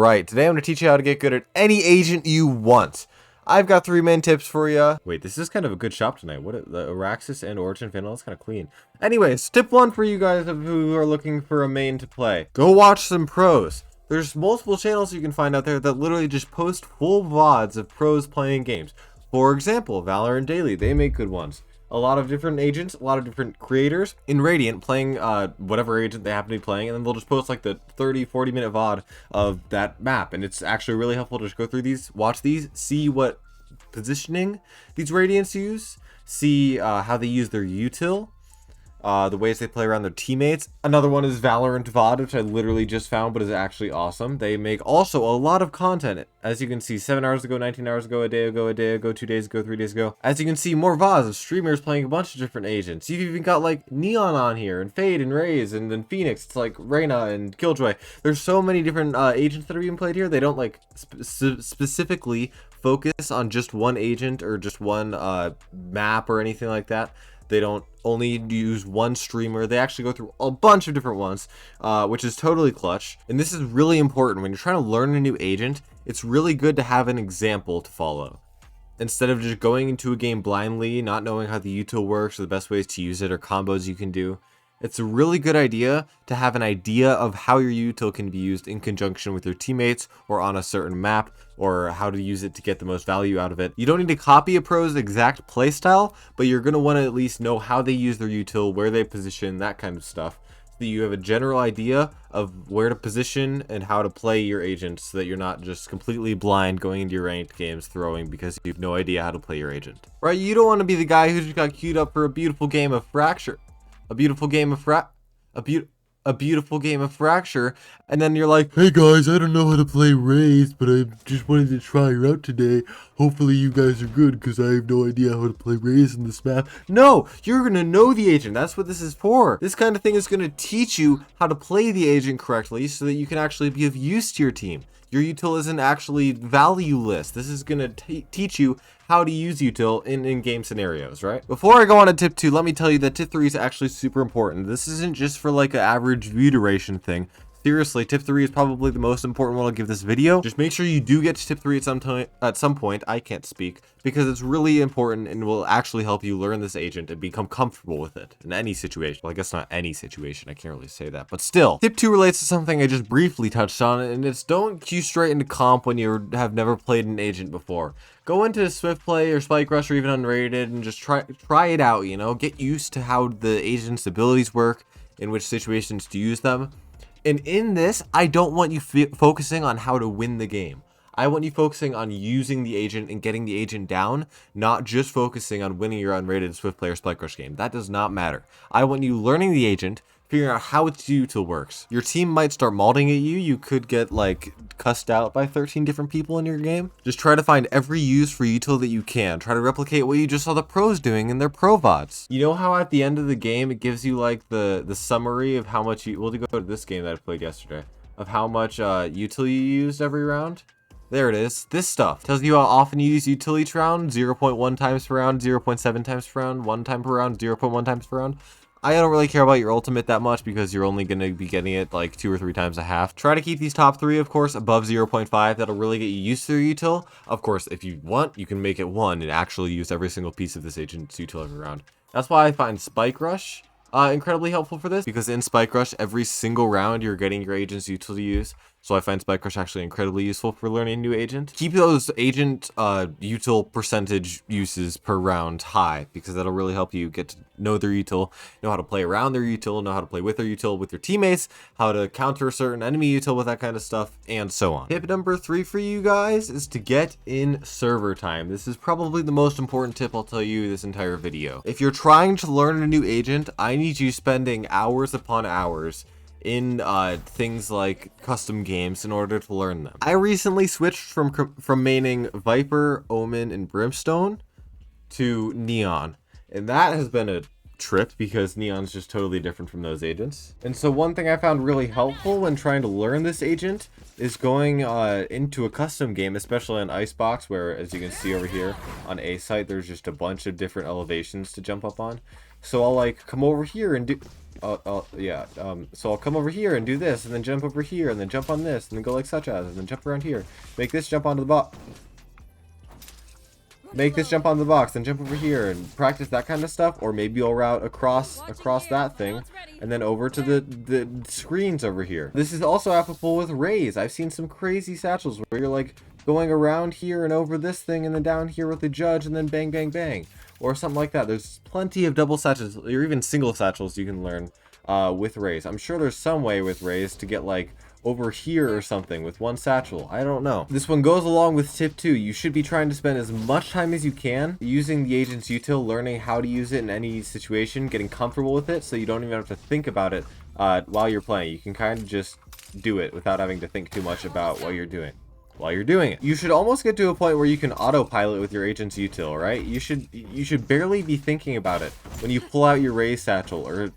right, today I'm going to teach you how to get good at any agent you want. I've got 3 main tips for you. Wait, this is kind of a good shop tonight. The Araxis and Origin Vanilla is kind of clean. Anyways, tip 1 for you guys who are looking for a main to play. Go watch some pros. There's multiple channels you can find out there that literally just post full VODs of pros playing games. For example, Valorant Daily, they make good ones. A lot of different agents, a lot of different creators in Radiant playing whatever agent they happen to be playing, and then they'll just post like the 30-40 minute VOD of that map, and it's actually really helpful to just go through these, watch these, see what positioning these Radiants use, see how they use their util, the ways they play around their teammates. Another one is Valorant VOD, which I literally just found, but is actually awesome. They make also a lot of content. As you can see, 7 hours ago, 19 hours ago, a day ago, 2 days ago, 3 days ago. As you can see, more VODs of streamers playing a bunch of different agents. You've even got like Neon on here, and Fade, and Raze, and then Phoenix. It's like Reyna and Killjoy. There's so many different agents that are being played here. They don't like specifically focus on just one agent or just one map or anything like that. They don't only use one streamer. They actually go through a bunch of different ones, which is totally clutch. And this is really important. When you're trying to learn a new agent, it's really good to have an example to follow. Instead of just going into a game blindly, not knowing how the util works or the best ways to use it or combos you can do. It's a really good idea to have an idea of how your util can be used in conjunction with your teammates or on a certain map, or how to use it to get the most value out of it. You don't need to copy a pro's exact playstyle, but you're going to want to at least know how they use their util, where they position, that kind of stuff. So that you have a general idea of where to position and how to play your agent, so that you're not just completely blind going into your ranked games throwing because you have no idea how to play your agent. Right? You don't want to be the guy who just got queued up for a beautiful game of Fracture. A beautiful game of Fracture, and then you're like, hey guys, I don't know how to play Raze, but I just wanted to try her out today. Hopefully you guys are good, because I have no idea how to play Raze in this map. No, you're gonna know the agent. That's what this is for. This kind of thing is gonna teach you how to play the agent correctly, so that you can actually be of use to your team. Your util isn't actually valueless. This is gonna teach you how to use util in in-game scenarios, right? Before I go on to tip 2, let me tell you that tip 3 is actually super important. This isn't just for like an average view duration thing. Seriously, tip 3 is probably the most important one I'll give this video. Just make sure you do get to tip 3 at some point. I can't speak, because it's really important and will actually help you learn this agent and become comfortable with it in any situation. Well, I guess not any situation. I can't really say that, but still. Tip 2 relates to something I just briefly touched on, and it's don't queue straight into comp when you have never played an agent before. Go into Swift Play or Spike Rush or even Unrated and just try it out, you know? Get used to how the agent's abilities work, in which situations to use them. And in this, I don't want you focusing on how to win the game. I want you focusing on using the agent and getting the agent down, not just focusing on winning your unrated Swift Play or Spike Rush game. That does not matter. I want you learning the agent, figuring out how its util works. Your team might start malding at you. You could get like cussed out by 13 different people in your game. Just try to find every use for util that you can. Try to replicate what you just saw the pros doing in their pro VODs. You know how at the end of the game it gives you like the summary of how much we'll go to this game that I played yesterday, of how much util you used every round? There it is. This stuff tells you how often you use util each round: 0.1 times per round, 0.7 times per round, 1 time per round, 0.1 times per round. I don't really care about your ultimate that much, because you're only going to be getting it like 2 or 3 times a half. Try to keep these top 3, of course, above 0.5. That'll really get you used to your util. Of course, if you want, you can make it 1 and actually use every single piece of this agent's util every round. That's why I find Spike Rush incredibly helpful for this, because in Spike Rush, every single round you're getting your agent's util to use. So I find Spike Rush actually incredibly useful for learning a new agent. Keep those agent util percentage uses per round high, because that'll really help you get to know their util, know how to play around their util, know how to play with their util with your teammates, how to counter a certain enemy util with that kind of stuff, and so on. Tip number 3 for you guys is to get in server time. This is probably the most important tip I'll tell you this entire video. If you're trying to learn a new agent, I need you spending hours upon hours in things like custom games in order to learn them. I recently switched from maining Viper, Omen, and Brimstone to Neon, and that has been a trip, because Neon's just totally different from those agents. And so one thing I found really helpful when trying to learn this agent is going into a custom game, especially on Icebox, where, as you can see over here on A site, there's just a bunch of different elevations to jump up on. So I'll like come over here and do yeah, so I'll come over here and do this, and then jump over here, and then jump on this, and then go like such as, and then jump around here. Make this jump onto the box. Make this jump onto the box, and jump over here, and practice that kind of stuff. Or maybe you'll route across that thing, and then over to the screens over here. This is also applicable with rays. I've seen some crazy satchels where you're like going around here and over this thing, and then down here with the judge, and then bang, bang, bang. Or something like that. There's plenty of double satchels, or even single satchels you can learn with rays. I'm sure there's some way with rays to get like over here or something with one satchel. I don't know. This one goes along with tip 2. You should be trying to spend as much time as you can using the agent's util, learning how to use it in any situation, getting comfortable with it so you don't even have to think about it while you're playing. You can kind of just do it without having to think too much about what you're doing while you're doing it. You should almost get to a point where you can autopilot with your agent's util, right? You should barely be thinking about it when you pull out your raise satchel, or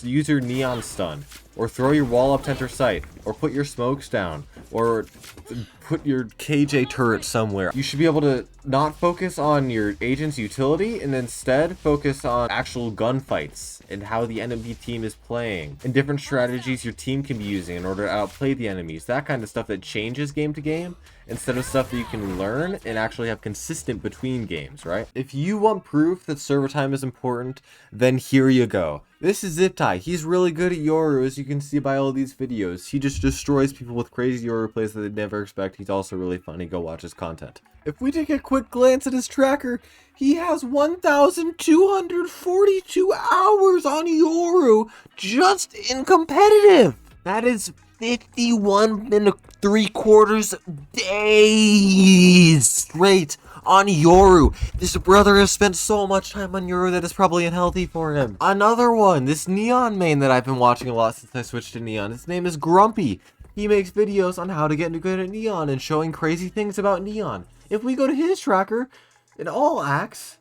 use your neon stun, or throw your wall up to enter sight, or put your smokes down, or put your KJ turret somewhere. You should be able to not focus on your agent's utility and instead focus on actual gunfights and how the enemy team is playing and different strategies your team can be using in order to outplay the enemies. That kind of stuff that changes game to game instead of stuff that you can learn and actually have consistent between games, right? If you want proof that server time is important, then here you go. This is ZipTie. He's really good at Yoru, as you can see by all these videos. He just destroys people with crazy Yoru plays that they'd never expect. He's also really funny. Go watch his content. If we take a quick glance at his tracker, he has 1,242 hours on Yoru just in competitive. That is 51.75 days straight on Yoru. This brother has spent so much time on Yoru that is probably unhealthy for him. Another one, this Neon main that I've been watching a lot since I switched to Neon. His name is Grumpy. He makes videos on how to get good at Neon and showing crazy things about Neon. If we go to his tracker, in all acts,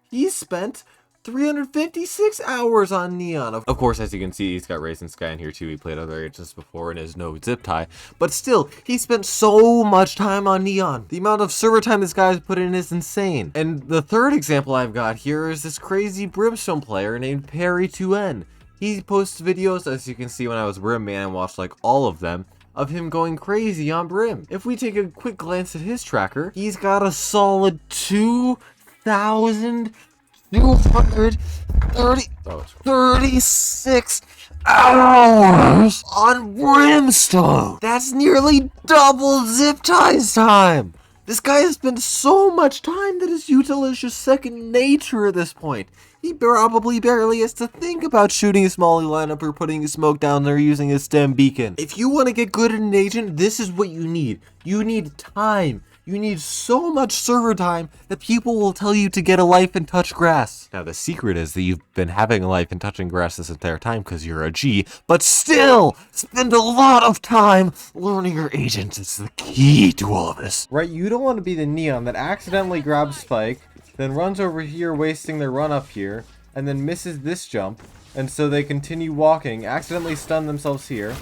he's spent 356 hours on Neon. Of course, as you can see, he's got Raisin Sky in here too. He played other agents before and is no ZipTie. But still, he spent so much time on Neon. The amount of server time this guy's put in is insane. And the third example I've got here is this crazy Brimstone player named Perry2N. He posts videos, as you can see when I was Brim Man and watched like all of them, of him going crazy on Brim. If we take a quick glance at his tracker, he's got a solid 2,236 hours on Brimstone. That's nearly double ZipTie's time. This guy has spent so much time that his util is just second nature at this point. He probably barely has to think about shooting a smally lineup or putting a smoke down there using a stem beacon. If you want to get good at an agent, this is what you need. You need time. You need so much server time that people will tell you to get a life and touch grass. Now the secret is that you've been having a life and touching grass this entire time because you're a G, but still spend a lot of time learning your agents. It's the key to all of this. Right, you don't want to be the Neon that accidentally grabs Spike, then runs over here wasting their run up here, and then misses this jump, and so they continue walking, accidentally stun themselves here,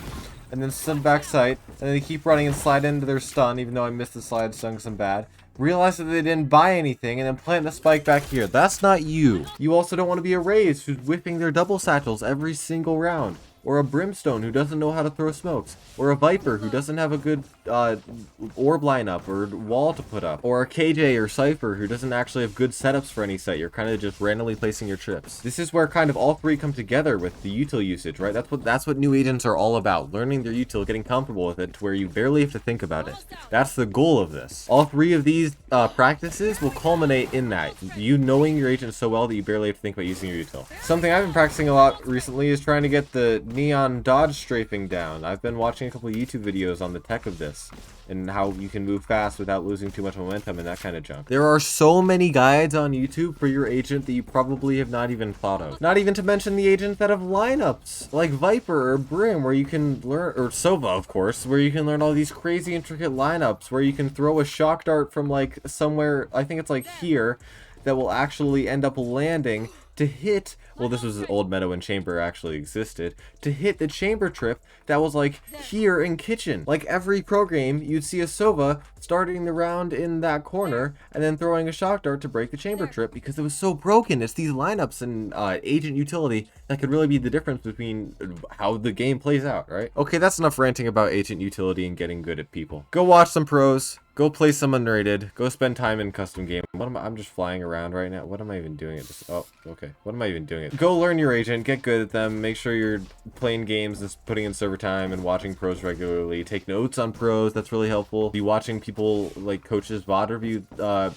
and then stun back sight, and they keep running and slide into their stun, even though I missed the slide stun because I'm bad. Realize that they didn't buy anything, and then plant the spike back here. That's not you. You also don't want to be a Raze who's whipping their double satchels every single round. Or a Brimstone who doesn't know how to throw smokes. Or a Viper who doesn't have a good orb lineup or wall to put up. Or a KJ or Cypher who doesn't actually have good setups for any site. You're kind of just randomly placing your trips. This is where kind of all three come together with the util usage, right? That's what new agents are all about. Learning their util, getting comfortable with it to where you barely have to think about it. That's the goal of this. All three of these practices will culminate in that. You knowing your agent so well that you barely have to think about using your util. Something I've been practicing a lot recently is trying to get the neon dodge strafing down. I've been watching a couple of YouTube videos on the tech of this and how you can move fast without losing too much momentum and that kind of junk. There are so many guides on YouTube for your agent that you probably have not even thought of. Not even to mention the agents that have lineups like Viper or Brim, where you can learn, or Sova of course, where you can learn all these crazy intricate lineups where you can throw a shock dart from like somewhere, I think it's like here, that will actually end up landing to hit, well, this was old meta when chamber actually existed, to hit the chamber trip that was like here in kitchen. Like every pro game, you'd see a Sova starting the round in that corner and then throwing a shock dart to break the chamber trip because it was so broken. It's these lineups and agent utility that could really be the difference between how the game plays out, right? Okay, that's enough ranting about agent utility and getting good at people. Go watch some pros. Go play some unrated. Go spend time in custom game. I'm just flying around right now. What am I even doing at this? Oh, okay. What am I even doing? Go learn your agent. Get good at them. Make sure you're playing games and putting in server time and watching pros regularly. Take notes on pros. That's really helpful. Be watching people like coaches VOD review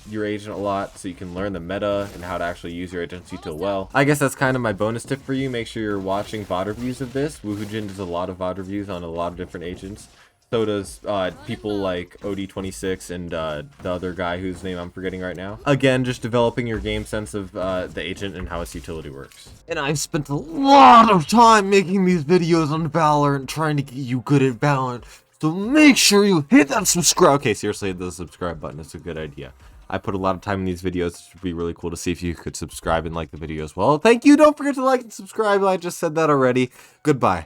your agent a lot so you can learn the meta and how to actually use your agency tool well. I guess that's kind of my bonus tip for you. Make sure you're watching VOD reviews of this. Woohoojin does a lot of VOD reviews on a lot of different agents. So does people like OD26 and the other guy whose name I'm forgetting right now. Again, just developing your game sense of the agent and how its utility works. And I've spent a lot of time making these videos on Valorant, trying to get you good at Valorant. So make sure you hit that subscribe. Okay, seriously, hit the subscribe button. It's a good idea. I put a lot of time in these videos. It would be really cool to see if you could subscribe and like the video as well. Thank you. Don't forget to like and subscribe. I just said that already. Goodbye.